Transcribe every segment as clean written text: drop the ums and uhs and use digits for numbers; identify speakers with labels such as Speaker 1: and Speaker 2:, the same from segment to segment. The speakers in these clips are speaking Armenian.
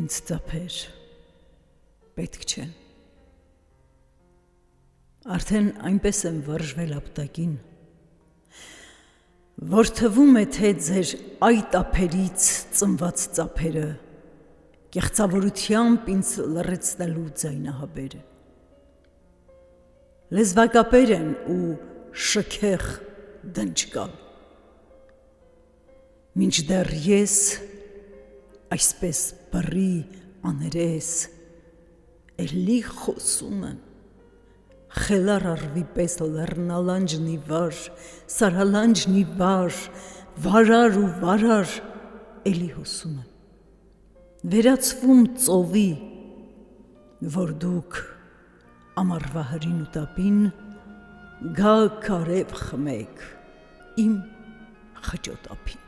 Speaker 1: Ինձ ծափեր պետք չեն։ Արդեն այնպես եմ վարժվել ապտակին, որ թվում է, թե ձեր այդ ափերից ծնված ծափերը կեղծավորությամբ ինձ լռեցնելու ձայնահաբերը։ Լեզվակապեր են ու շքեղ դնչկալ, մինչդեռ ես այսպես բռի աներես էլի խոսում եմ, խելար առվի պես լեռնալանջնի վար, սարալանջնի վար, վարար ու վարար էլի հոսում եմ, վերացվում ծովի, որ դուք ամառվա հրին ու տապին գա կարև խմեք իմ խճոտ ափին։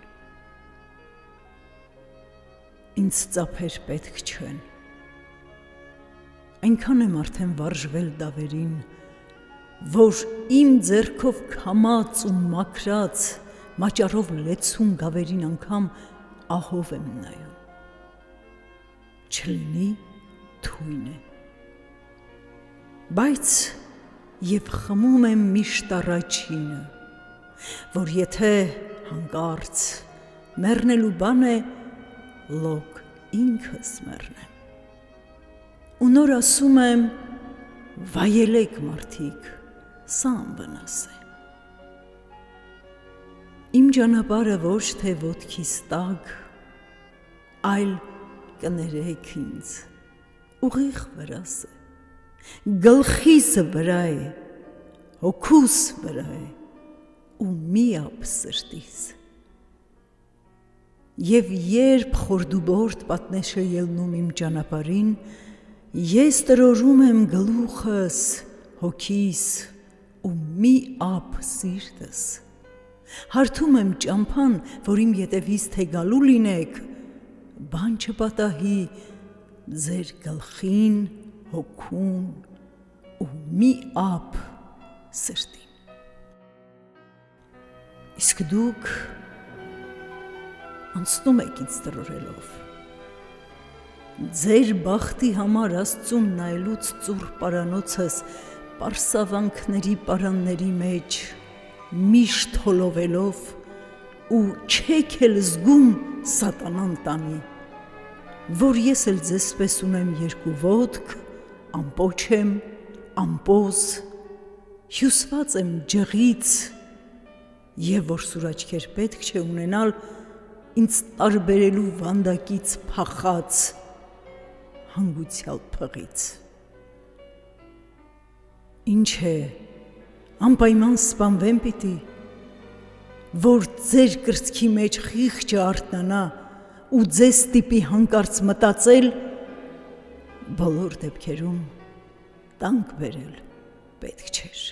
Speaker 1: Ինձ ծափեր պետք չեն, այնքան եմ արդեն վարժվել դավերին, որ իմ ձեռքով քամած ու մաքրած մաճարով լեցուն գավերին անգամ ահով եմ նայում, չլինի թույն է, բայց և խմում եմ միշտ առաջինը, որ եթե հանկարծ մեռնելու բան է, լոկ ինքս մեռնեմ, ու նոր ասում եմ, վայելեք մարդիկ, սա անվնաս է։ Իմ ճանապարհը ոչ թե ոտքիս տակ, այլ կներեք ինձ, ուղիղ վրաս է, գլխիս վրա է, հոգուս վրա է ու միապ սրտիս։ Եվ երբ խորդուբորդ պատնեշը ելնում իմ ճանապարհին, ես տրորում եմ գլուխս, հոգիս ու միապ սիրտս, հարթում եմ ճամփան, որ իմ ետևից թե գալու լինեք, բան չպատահի ձեր գլխին, հոգուն ու միապ սրտին։ Իսկ դուք անցնում եք ինձ տրորելով, ձեր բախտի համար Աստծուն նայելուց ծուռ պարանոցս պարսավանքների պարանների մեջ միշտ հոլովելով ու չեք էլ զգում սատանան տանի, որ ես էլ ձեզ պես ունեմ երկու ոտք, ամպոչ եմ, ամպոզ, հյուսված եմ ջղից և որ սուր աչքեր պետք չէ ունենալ ինձ տարբերելու վանդակից փախած հանգուցյալ փղից։ Ինչ է, անպայման սպանվեմ պիտի, որ ձեր կրծքի մեջ խիղճը արթնանա ու ձեզ ստիպի հանկարծ մտածել, բոլոր դեպքերում տանկ բերել պետք չէր։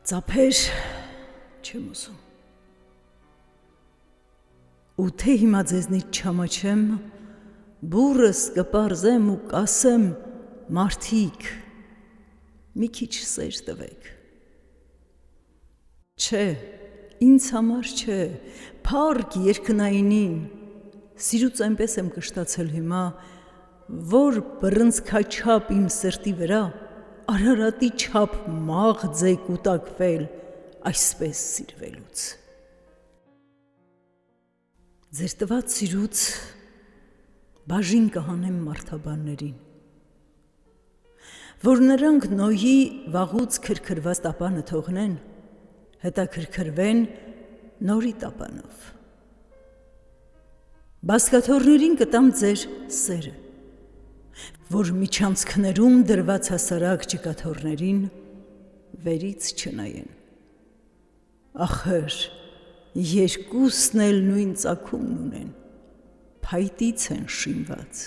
Speaker 1: Ծափեր չեմ ուզում։ Ու թե հիմա ձեզնից չամաչեմ, բուրս կպարզեմ ու կասեմ, մարդիկ, մի քիչ սեր տվեք։ Չէ, ինձ համար չէ, փառք երկնայինին, սիրուց այնպես եմ կշտացել հիմա, որ բռնցքաչափ իմ սրտի վրա Արարատի չափ մաղձ է կուտակվել այսպես սիրվելուց։ Ձեր տված սիրուց բաժին կհանեմ մարդաբաններին, որ նրանք Նոյի վաղուց քրքրված տապանը թողնեն, հետաքրքրվեն նորի տապանով։ Բազկաթոռներին կտամ ձեր սերը, որ միջանցքներում դրված հասարակ ճկաթոռներին վերից չնայեն։ Ախր, երկուսն էլ նույն ծագումն ունեն, փայտից են շինված։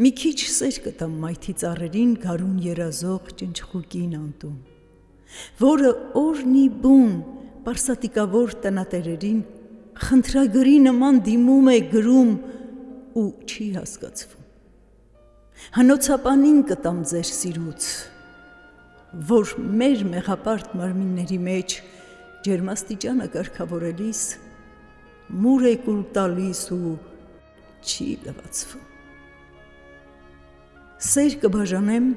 Speaker 1: Մի քիչ սեր կտամ մայթի ծառերին գարուն երազող ճնճղուկին անտում, որը օրնի բուն պարսատիկավոր տնատերերին խնդրագրի նման դիմում է գրում ու չի հասկացվում։ Հնոցապանին կտամ ձեր սիրուց, որ մեր մեղապարտ մարմինների մեջ ջերմաստիճանը կարգավորելիս մուրեկուլ տալիս ու չի լվացվում։ Սեր կբաժանեմ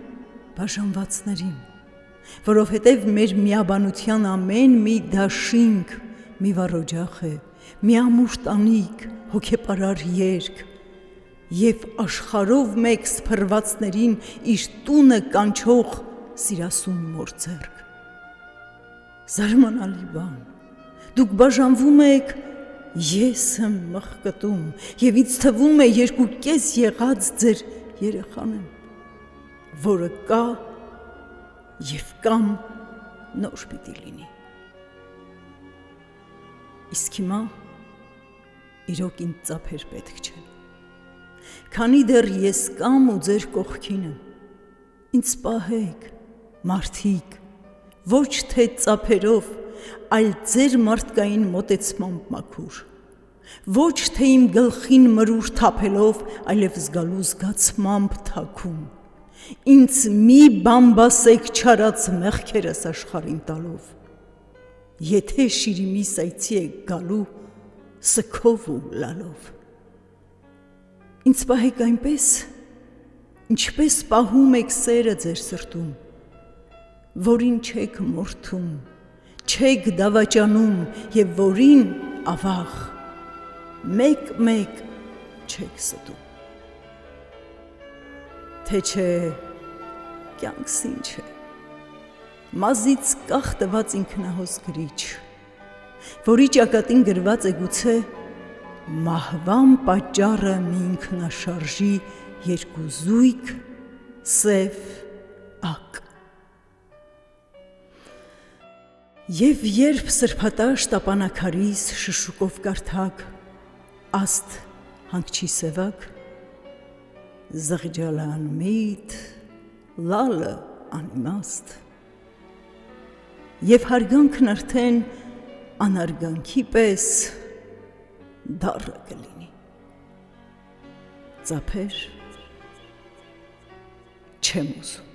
Speaker 1: բաժանվածներին, որովհետև մեր միաբանության ամեն մի դաշինք մի վառոջախ է, մի ամուր տանիք, հոգեպարար երգ, և աշխարհով մեկ սփռվածներին իր տունը կանչող սիրասուն մոր ձեռք։ Զարմանալի բան, դուք բաժանվում եք, ես եմ մխկտում, և ինձ թվում է 2.5 եղած ձեր երեխան եմ, որը կա և կամ նոր պիտի լինի։ Իսկ հիմա իրոք ինձ ծափեր պետք չեն, քանի դեռ ես կամ ու ձեր կողքին եմ, ինձ պահեք, մարդիկ, ոչ թե ծափերով, այլ ձեր մարդկային մոտեցմամբ մաքուր, ոչ թե իմ գլխին մրուր թափելով, այլև զգալու զգացմամբ թաքուն, ինձ մի բամբասեք չարած մեղքերս աշխարհին տալով, եթե Շիրիմիս այցի եք գալու սքով ու լալով։ Ինձ պահեք այնպես, ինչպես պահում եք սերը ձեր սրտում, որին չեք մորթում, չեք դավաճանում և որին ավաղ մեկ-մեկ չեք ստում։ Թե չէ կյանքս ինչ է, մազից կախ տված ինքնահոս գրիչ, որի ճակատին գրված է գուցե մահվան պատճառը մի ինքնաշարժի երկու զույգ սև ակ։ Եվ երբ սրբատաշ տապանակարիս շշուկով կարդակ աստ հանգչի սևակ, զղջալը անմիտ, լալը անիմաստ, և հարգանքն արդեն անարգանքի պես դառը կլինի, ծափեր չեմ ուզում։